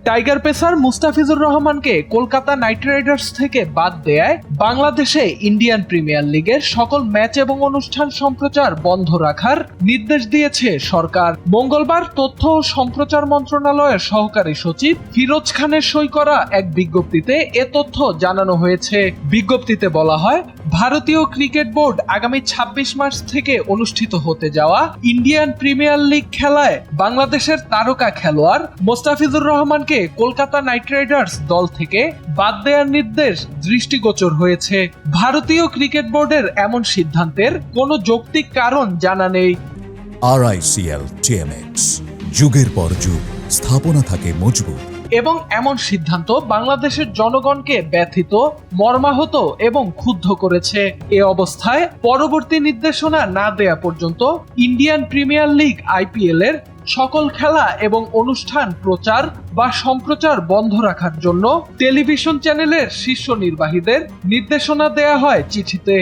Tiger pacer Mustafizur রহমানকে Kolkata night Riders থেকে বাদ দেয়ায় বাংলাদেশে ইন্ডিয়ান প্রিমিয়ার লিগের সকল ম্যাচ এবং অনুষ্ঠান সম্প্রচার বন্ধ রাখার নির্দেশ দিয়েছে সরকার। মঙ্গলবার তথ্য ও সম্প্রচার মন্ত্রণালয়ের সহকারী সচিব ফিরোজ খানের সই করা এক বিজ্ঞপ্তিতে এ তথ্য জানানো হয়েছে। বিজ্ঞপ্তিতে বলা হয়, ভারতীয় ক্রিকেট বোর্ড আগামী ২৬ মার্চ থেকে অনুষ্ঠিত হতে যাওয়া ইন্ডিয়ান প্রিমিয়ার লিগ খেলায় বাংলাদেশের তারকা খেলোয়াড় মোস্তাফিজুর রহমানকে কলকাতা নাইট রাইডার্স দল থেকে বাদ দেওয়ার নির্দেশ দৃষ্টিগোচর হয়েছে। ভারতীয় ক্রিকেট বোর্ডের এমন সিদ্ধান্তের কোনো যৌক্তিক কারণ জানা নেই। RICL TMX, যুগের পর যুগ স্থাপনা থাকে মজবুত। এবং এমন সিদ্ধান্ত বাংলাদেশের জনগণকে ব্যথিত, মর্মাহত এবং ক্ষুব্ধ করেছে। এ অবস্থায় পরবর্তী নির্দেশনা না দেয়া পর্যন্ত ইন্ডিয়ান প্রিমিয়ার লিগ IPL এর সকল খেলা এবং অনুষ্ঠান প্রচার বা সম্প্রচার বন্ধ রাখার জন্য টেলিভিশন চ্যানেলের শীর্ষ নির্বাহীদের নির্দেশনা দেয়া হয় চিঠিতে।